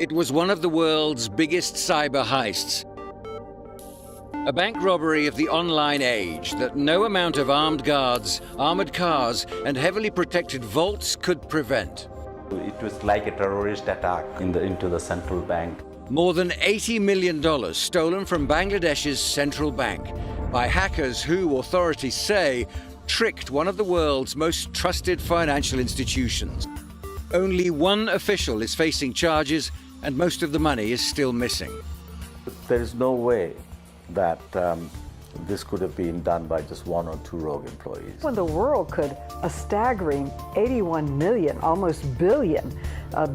It was one of the world's biggest cyber heists. A bank robbery of the online age that no amount of armed guards, armored cars, and heavily protected vaults could prevent. It was like a terrorist attack into the central bank. More than $80 million stolen from Bangladesh's central bank by hackers who, authorities say, tricked one of the world's most trusted financial institutions. Only one official is facing charges, and most of the money is still missing. There is no way that this could have been done by just one or two rogue employees. When the world could, a staggering 81 million, almost billion,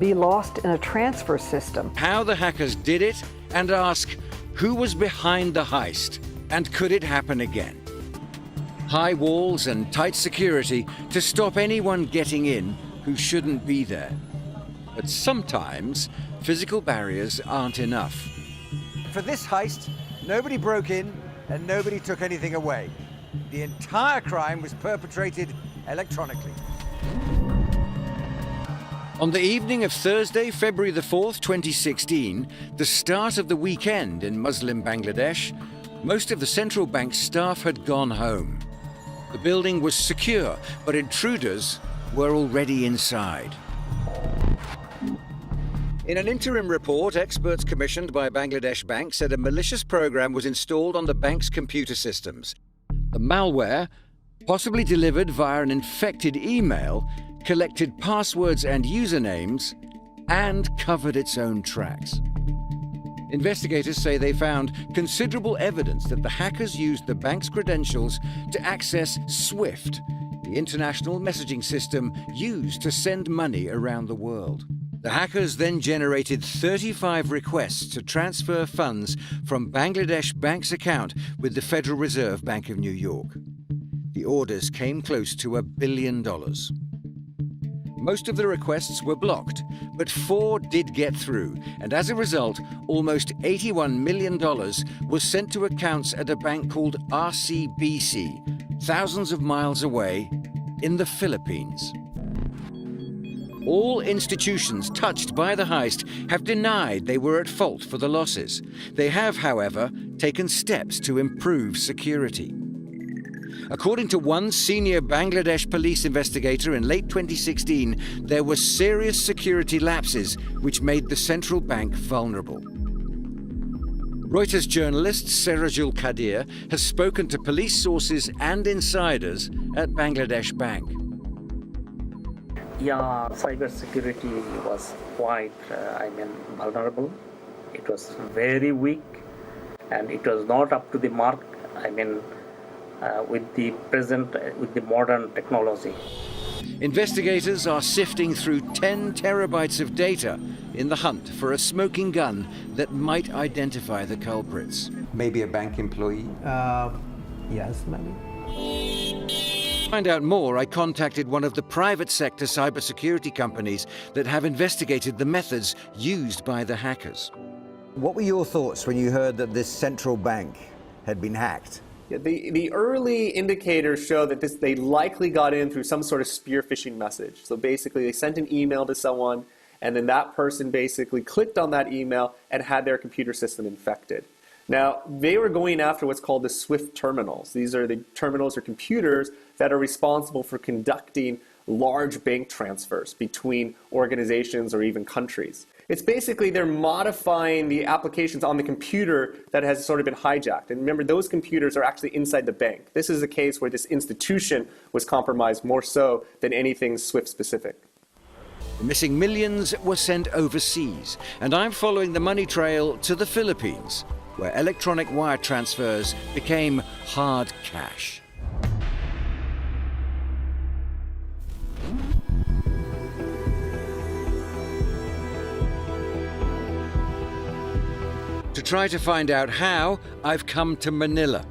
be lost in a transfer system. How the hackers did it, and ask who was behind the heist, and could it happen again? High walls and tight security to stop anyone getting in who shouldn't be there. But sometimes physical barriers aren't enough. For this heist, nobody broke in and nobody took anything away. The entire crime was perpetrated electronically. On the evening of Thursday, February the 4th, 2016, the start of the weekend in Muslim Bangladesh, most of the central bank staff had gone home. The building was secure, but intruders were already inside. In an interim report, experts commissioned by Bangladesh Bank said a malicious program was installed on the bank's computer systems. The malware, possibly delivered via an infected email, collected passwords and usernames and covered its own tracks. Investigators say they found considerable evidence that the hackers used the bank's credentials to access SWIFT, the international messaging system used to send money around the world. The hackers then generated 35 requests to transfer funds from Bangladesh Bank's account with the Federal Reserve Bank of New York. The orders came close to $1 billion. Most of the requests were blocked, but 4 did get through, and as a result, almost $81 million was sent to accounts at a bank called RCBC, thousands of miles away in the Philippines. All institutions touched by the heist have denied they were at fault for the losses. They have, however, taken steps to improve security. According to one senior Bangladesh police investigator in late 2016, there were serious security lapses which made the central bank vulnerable. Reuters journalist Serajul Kadir has spoken to police sources and insiders at Bangladesh Bank. Yeah, cybersecurity was quite, vulnerable. It was very weak, and it was not up to the mark, with the modern technology. Investigators are sifting through 10 terabytes of data in the hunt for a smoking gun that might identify the culprits. Maybe a bank employee? Yes, maybe. To find out more, I contacted one of the private sector cybersecurity companies that have investigated the methods used by the hackers. What were your thoughts when you heard that this central bank had been hacked? Yeah, the early indicators show that they likely got in through some sort of spear phishing message. So basically they sent an email to someone, and then that person basically clicked on that email and had their computer system infected. Now, they were going after what's called the SWIFT terminals. These are the terminals or computers that are responsible for conducting large bank transfers between organizations or even countries. It's basically they're modifying the applications on the computer that has sort of been hijacked. And remember, those computers are actually inside the bank. This is a case where this institution was compromised more so than anything SWIFT specific. The missing millions were sent overseas, and I'm following the money trail to the Philippines, where electronic wire transfers became hard cash. To try to find out how, I've come to Manila.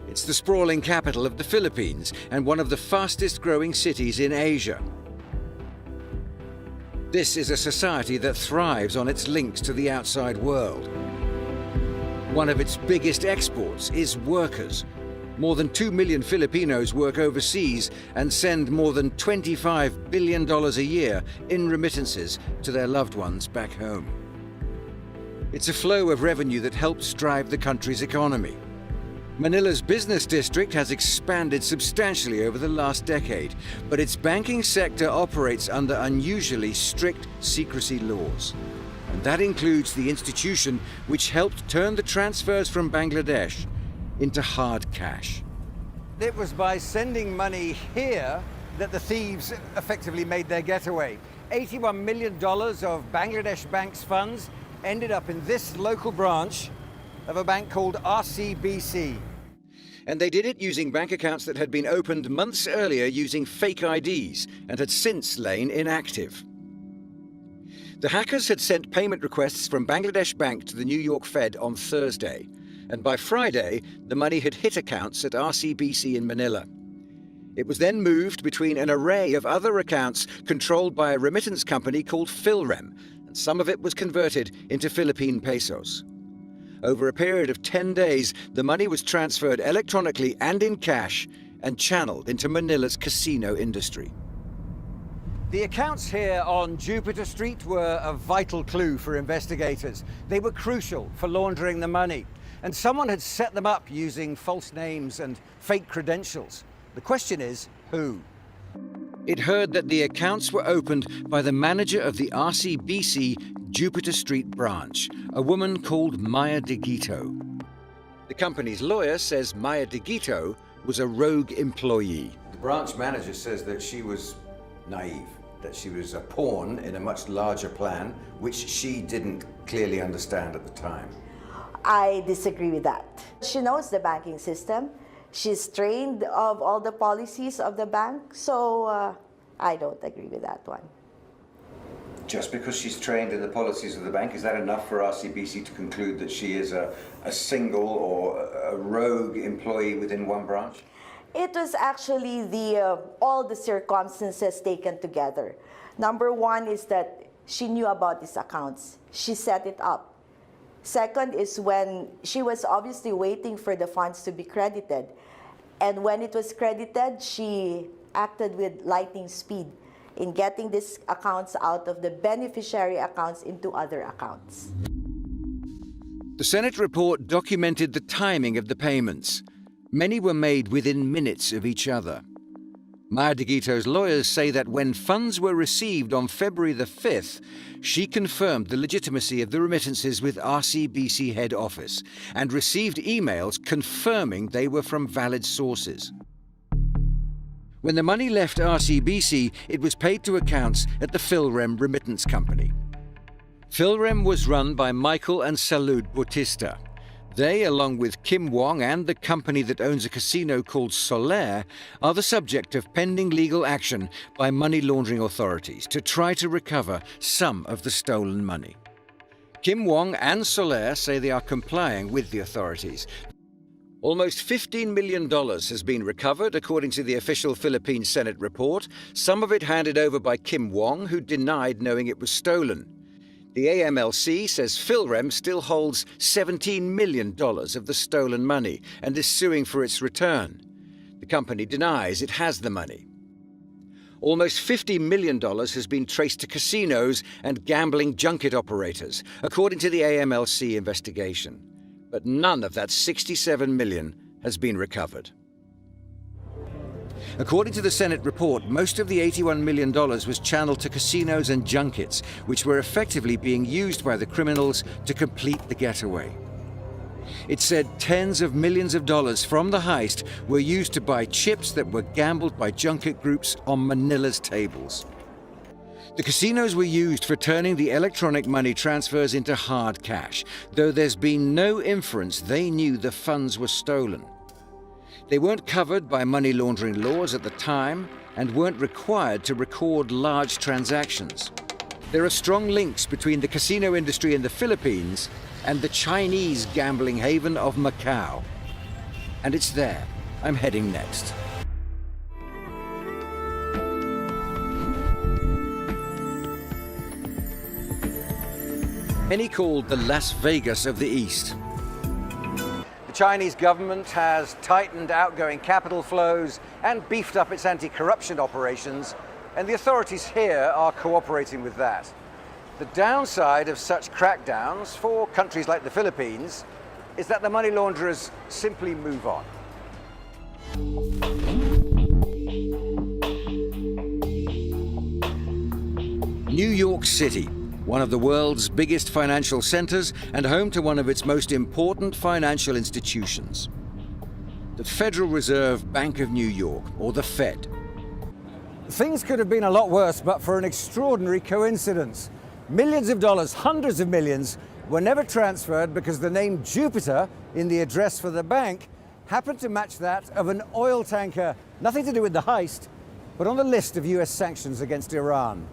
It's the sprawling capital of the Philippines and one of the fastest growing cities in Asia. This is a society that thrives on its links to the outside world. One of its biggest exports is workers. More than 2 million Filipinos work overseas and send more than $25 billion a year in remittances to their loved ones back home. It's a flow of revenue that helps drive the country's economy. Manila's business district has expanded substantially over the last decade, but its banking sector operates under unusually strict secrecy laws. And that includes the institution which helped turn the transfers from Bangladesh into hard cash. It was by sending money here that the thieves effectively made their getaway. $81 million of Bangladesh Bank's funds ended up in this local branch of a bank called RCBC. And they did it using bank accounts that had been opened months earlier using fake IDs and had since lain inactive. The hackers had sent payment requests from Bangladesh Bank to the New York Fed on Thursday, and by Friday, the money had hit accounts at RCBC in Manila. It was then moved between an array of other accounts controlled by a remittance company called Philrem, and some of it was converted into Philippine pesos. Over a period of 10 days, the money was transferred electronically and in cash and channeled into Manila's casino industry. The accounts here on Jupiter Street were a vital clue for investigators. They were crucial for laundering the money, and someone had set them up using false names and fake credentials. The question is, who? It heard that the accounts were opened by the manager of the RCBC Jupiter Street branch, a woman called Maya DeGito. The company's lawyer says Maya DeGito was a rogue employee. The branch manager says that she was naive, that she was a pawn in a much larger plan, which she didn't clearly understand at the time. I disagree with that. She knows the banking system. She's trained of all the policies of the bank, so I don't agree with that one. Just because she's trained in the policies of the bank, is that enough for RCBC to conclude that she is a single or a rogue employee within one branch? It was actually all the circumstances taken together. Number one is that she knew about these accounts. She set it up. Second is when she was obviously waiting for the funds to be credited. And when it was credited, she acted with lightning speed in getting these accounts out of the beneficiary accounts into other accounts. The Senate report documented the timing of the payments. Many were made within minutes of each other. Maya DeGito's lawyers say that when funds were received on February the 5th, she confirmed the legitimacy of the remittances with RCBC head office and received emails confirming they were from valid sources. When the money left RCBC, it was paid to accounts at the Philrem remittance company. Philrem was run by Michael and Salud Bautista. They, along with Kim Wong and the company that owns a casino called Solaire, are the subject of pending legal action by money laundering authorities to try to recover some of the stolen money. Kim Wong and Solaire say they are complying with the authorities. Almost $15 million has been recovered, according to the official Philippine Senate report, some of it handed over by Kim Wong, who denied knowing it was stolen. The AMLC says Philrem still holds $17 million of the stolen money and is suing for its return. The company denies it has the money. Almost $50 million has been traced to casinos and gambling junket operators, according to the AMLC investigation. But none of that $67 million has been recovered. According to the Senate report, most of the $81 million was channeled to casinos and junkets, which were effectively being used by the criminals to complete the getaway. It said tens of millions of dollars from the heist were used to buy chips that were gambled by junket groups on Manila's tables. The casinos were used for turning the electronic money transfers into hard cash, though there's been no inference they knew the funds were stolen. They weren't covered by money laundering laws at the time and weren't required to record large transactions. There are strong links between the casino industry in the Philippines and the Chinese gambling haven of Macau. And it's there I'm heading next. Many called the Las Vegas of the East. The Chinese government has tightened outgoing capital flows and beefed up its anti-corruption operations, and the authorities here are cooperating with that. The downside of such crackdowns for countries like the Philippines is that the money launderers simply move on. New York City, one of the world's biggest financial centers and home to one of its most important financial institutions. The Federal Reserve Bank of New York, or the Fed. Things could have been a lot worse but for an extraordinary coincidence. Millions of dollars, hundreds of millions, were never transferred because the name Jupiter in the address for the bank happened to match that of an oil tanker, nothing to do with the heist, but on the list of US sanctions against Iran.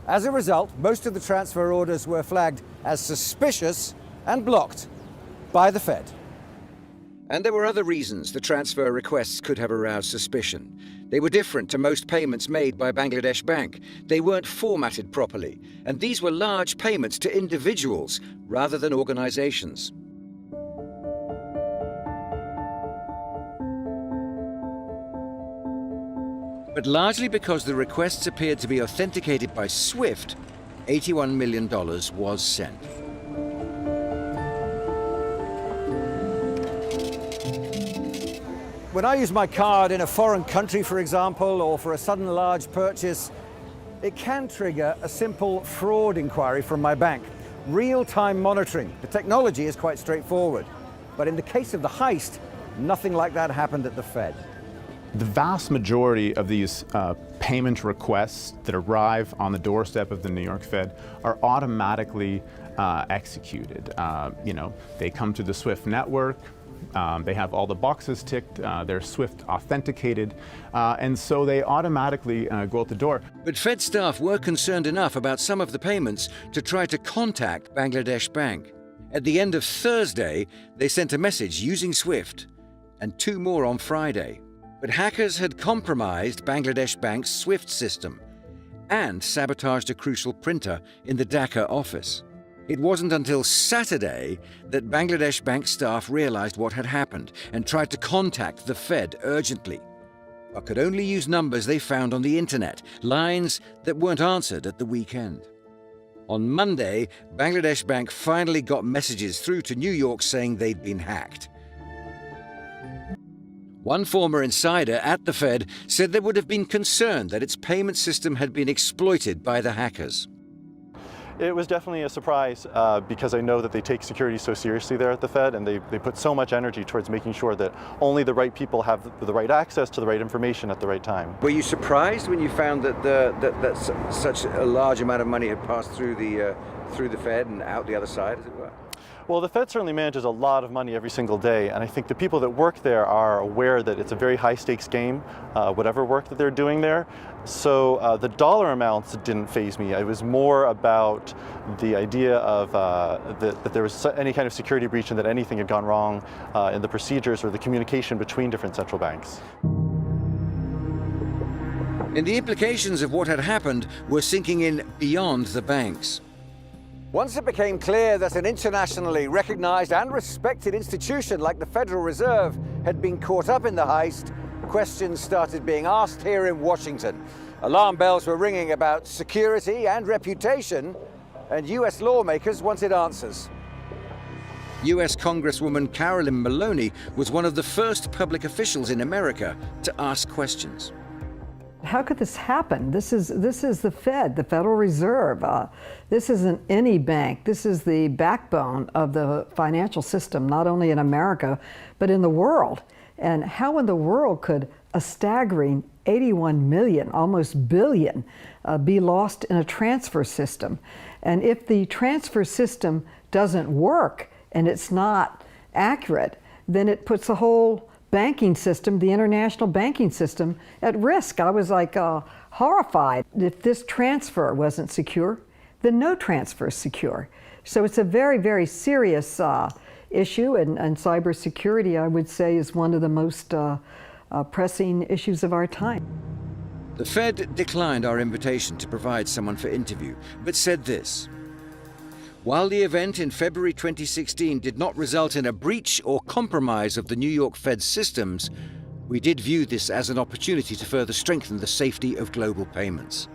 As a result, most of the transfer orders were flagged as suspicious and blocked by the Fed. And there were other reasons the transfer requests could have aroused suspicion. They were different to most payments made by Bangladesh Bank. They weren't formatted properly, and these were large payments to individuals rather than organizations. But largely because the requests appeared to be authenticated by SWIFT, $81 million was sent. When I use my card in a foreign country, for example, or for a sudden large purchase, it can trigger a simple fraud inquiry from my bank. Real-time monitoring. The technology is quite straightforward. But in the case of the heist, nothing like that happened at the Fed. The vast majority of these payment requests that arrive on the doorstep of the New York Fed are automatically executed. They come to the SWIFT network, they have all the boxes ticked, they're SWIFT authenticated, and so they automatically go out the door. But Fed staff were concerned enough about some of the payments to try to contact Bangladesh Bank. At the end of Thursday, they sent a message using SWIFT, and 2 more on Friday. But hackers had compromised Bangladesh Bank's SWIFT system and sabotaged a crucial printer in the Dhaka office. It wasn't until Saturday that Bangladesh Bank staff realized what had happened and tried to contact the Fed urgently, but could only use numbers they found on the internet, lines that weren't answered at the weekend. On Monday, Bangladesh Bank finally got messages through to New York saying they'd been hacked. One former insider at the Fed said they would have been concerned that its payment system had been exploited by the hackers. It was definitely a surprise because I know that they take security so seriously there at the Fed, and they put so much energy towards making sure that only the right people have the right access to the right information at the right time. Were you surprised when you found that such a large amount of money had passed through the Fed and out the other side, as it were? Well, the Fed certainly manages a lot of money every single day, and I think the people that work there are aware that it's a very high-stakes game, whatever work that they're doing there. So the dollar amounts didn't faze me. It was more about the idea of that there was any kind of security breach and that anything had gone wrong in the procedures or the communication between different central banks. And the implications of what had happened were sinking in beyond the banks. Once it became clear that an internationally recognized and respected institution like the Federal Reserve had been caught up in the heist, questions started being asked here in Washington. Alarm bells were ringing about security and reputation, and US lawmakers wanted answers. US Congresswoman Carolyn Maloney was one of the first public officials in America to ask questions. How could this happen? This is the Fed, the Federal Reserve. This isn't any bank. This is the backbone of the financial system, not only in America, but in the world. And how in the world could a staggering 81 million, almost billion, be lost in a transfer system? And if the transfer system doesn't work and it's not accurate, then it puts the whole banking system, the international banking system, at risk. I was like horrified. If this transfer wasn't secure, then no transfer is secure. So it's a very, very serious issue, and cybersecurity, I would say, is one of the most pressing issues of our time. The Fed declined our invitation to provide someone for interview, but said this: while the event in February 2016 did not result in a breach or compromise of the New York Fed's systems, we did view this as an opportunity to further strengthen the safety of global payments.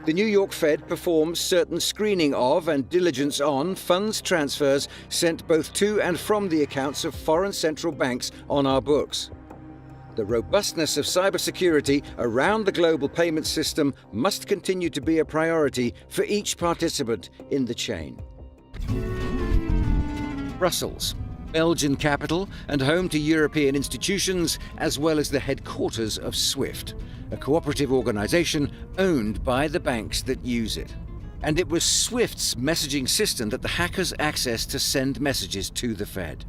The New York Fed performs certain screening of and diligence on funds transfers sent both to and from the accounts of foreign central banks on our books. The robustness of cybersecurity around the global payment system must continue to be a priority for each participant in the chain. Brussels, Belgian capital and home to European institutions, as well as the headquarters of SWIFT, a cooperative organization owned by the banks that use it. And it was SWIFT's messaging system that the hackers accessed to send messages to the Fed.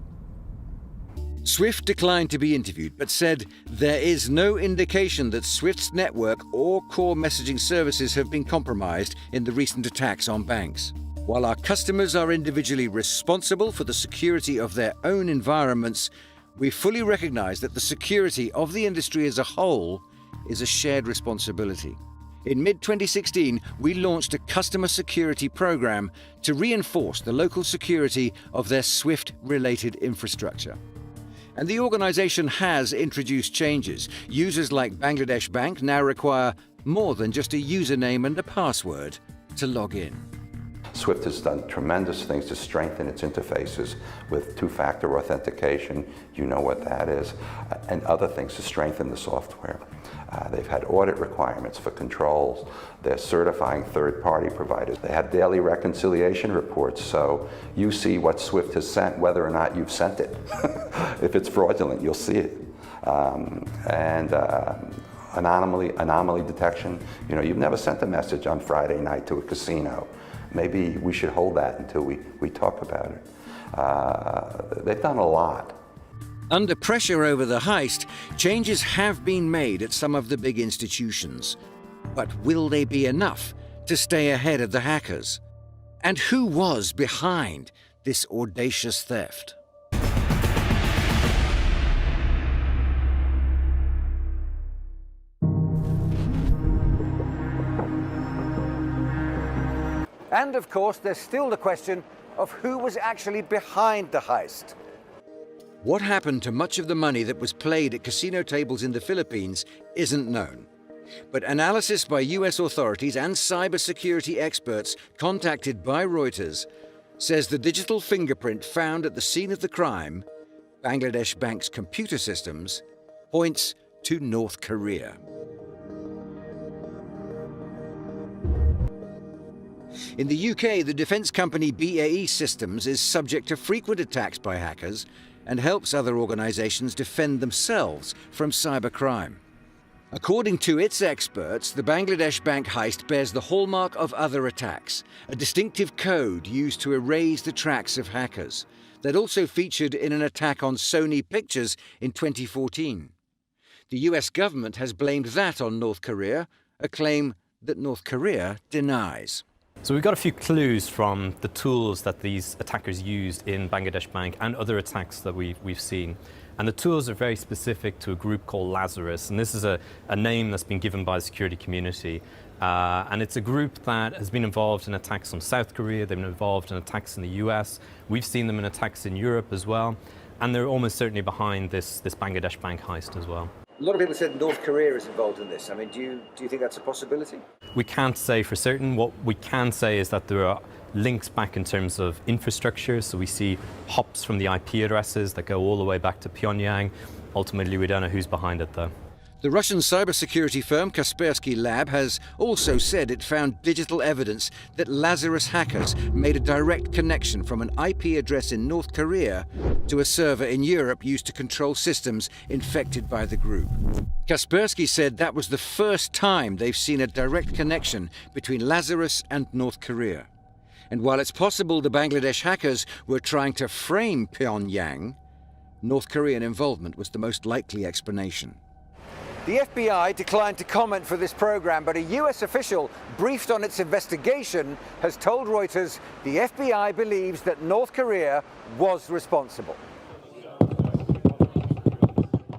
SWIFT declined to be interviewed, but said there is no indication that SWIFT's network or core messaging services have been compromised in the recent attacks on banks. While our customers are individually responsible for the security of their own environments, we fully recognize that the security of the industry as a whole is a shared responsibility. In mid-2016, we launched a customer security program to reinforce the local security of their SWIFT-related infrastructure. And the organization has introduced changes. Users like Bangladesh Bank now require more than just a username and a password to log in. SWIFT has done tremendous things to strengthen its interfaces with two-factor authentication, you know what that is, and other things to strengthen the software. They've had audit requirements for controls. They're certifying third-party providers. They have daily reconciliation reports, so you see what SWIFT has sent, whether or not you've sent it. If it's fraudulent, you'll see it. Anomaly detection. You know, you've never sent a message on Friday night to a casino. Maybe we should hold that until we talk about it. They've done a lot. Under pressure over the heist, changes have been made at some of the big institutions. But will they be enough to stay ahead of the hackers? And who was behind this audacious theft? And of course, there's still the question of who was actually behind the heist. What happened to much of the money that was played at casino tables in the Philippines isn't known. But analysis by US authorities and cybersecurity experts contacted by Reuters says the digital fingerprint found at the scene of the crime, Bangladesh Bank's computer systems, points to North Korea. In the UK, the defense company BAE Systems is subject to frequent attacks by hackers and helps other organizations defend themselves from cybercrime. According to its experts, the Bangladesh Bank heist bears the hallmark of other attacks, a distinctive code used to erase the tracks of hackers that also featured in an attack on Sony Pictures in 2014. The US government has blamed that on North Korea, a claim that North Korea denies. So we've got a few clues from the tools that these attackers used in Bangladesh Bank and other attacks that we've seen. And the tools are very specific to a group called Lazarus. And this is a name that's been given by the security community. And it's a group that has been involved in attacks on South Korea. They've been involved in attacks in the US. We've seen them in attacks in Europe as well. And they're almost certainly behind this Bangladesh Bank heist as well. A lot of people said North Korea is involved in this. I mean, do you think that's a possibility? We can't say for certain. What we can say is that there are links back in terms of infrastructure. So we see hops from the IP addresses that go all the way back to Pyongyang. Ultimately, we don't know who's behind it, though. The Russian cybersecurity firm Kaspersky Lab has also said it found digital evidence that Lazarus hackers made a direct connection from an IP address in North Korea to a server in Europe used to control systems infected by the group. Kaspersky said that was the first time they've seen a direct connection between Lazarus and North Korea. And while it's possible the Bangladesh hackers were trying to frame Pyongyang, North Korean involvement was the most likely explanation. The FBI declined to comment for this program, but a US official briefed on its investigation has told Reuters the FBI believes that North Korea was responsible.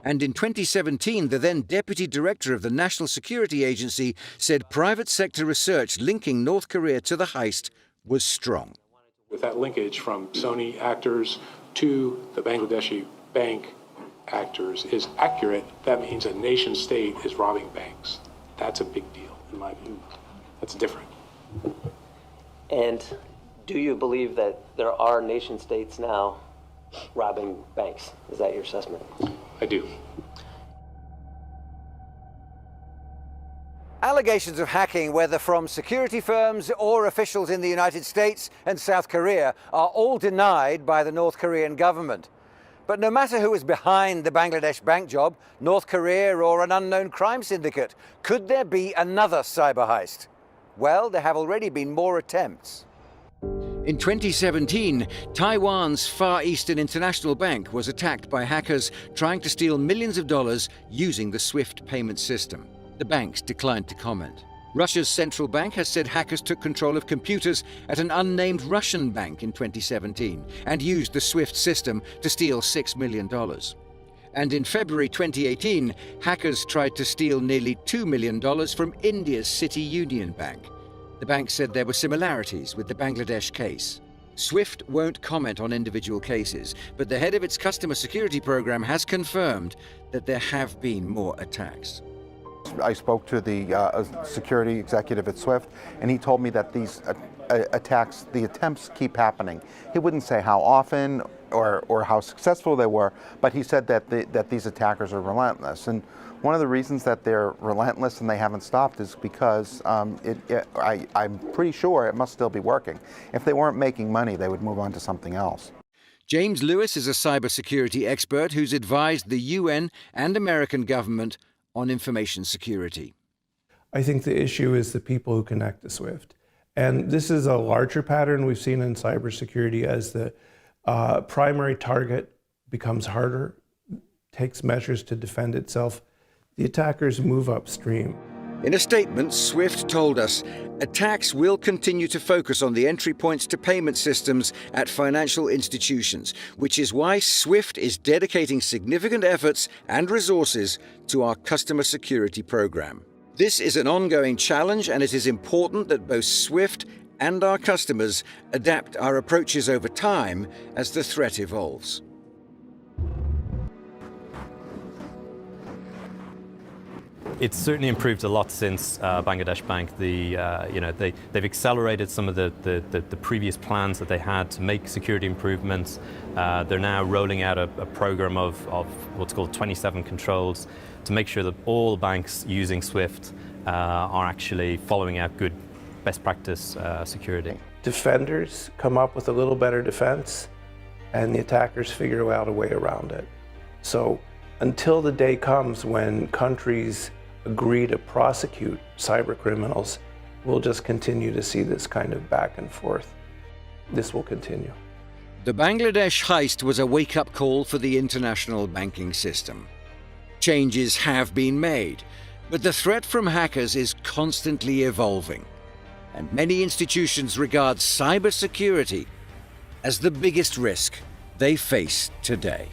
And in 2017, the then deputy director of the National Security Agency said private sector research linking North Korea to the heist was strong. With that linkage from Sony actors to the Bangladeshi bank actors is accurate, that means a nation state is robbing banks. That's a big deal, in my view. That's different. And do you believe that there are nation states now robbing banks? Is that your assessment? I do. Allegations of hacking, whether from security firms or officials in the United States and South Korea, are all denied by the North Korean government. But no matter who is behind the Bangladesh bank job, North Korea or an unknown crime syndicate, could there be another cyber heist? Well, there have already been more attempts. In 2017, Taiwan's Far Eastern International Bank was attacked by hackers trying to steal millions of dollars using the SWIFT payment system. The banks declined to comment. Russia's central bank has said hackers took control of computers at an unnamed Russian bank in 2017 and used the SWIFT system to steal $6 million. And in February 2018, hackers tried to steal nearly $2 million from India's City Union Bank. The bank said there were similarities with the Bangladesh case. SWIFT won't comment on individual cases, but the head of its customer security program has confirmed that there have been more attacks. I spoke to the security executive at SWIFT, and he told me that these attacks, the attempts keep happening. He wouldn't say how often or how successful they were, but he said that these attackers are relentless. And one of the reasons that they're relentless and they haven't stopped is because I'm pretty sure it must still be working. If they weren't making money, they would move on to something else. James Lewis is a cybersecurity expert who's advised the UN and American government on information security. I think the issue is the people who connect to SWIFT. And this is a larger pattern we've seen in cybersecurity as the primary target becomes harder, takes measures to defend itself. The attackers move upstream. In a statement, SWIFT told us attacks will continue to focus on the entry points to payment systems at financial institutions, which is why SWIFT is dedicating significant efforts and resources to our customer security program. This is an ongoing challenge, and it is important that both SWIFT and our customers adapt our approaches over time as the threat evolves. It's certainly improved a lot since Bangladesh Bank. They've accelerated some of the previous plans that they had to make security improvements. They're now rolling out a program of what's called 27 controls to make sure that all banks using SWIFT are actually following out good best practice security. Defenders come up with a little better defense, and the attackers figure out a way around it. So until the day comes when countries agree to prosecute cyber criminals, we'll just continue to see this kind of back and forth. This will continue. The Bangladesh heist was a wake-up call for the international banking system. Changes have been made, but the threat from hackers is constantly evolving, and many institutions regard cybersecurity as the biggest risk they face today.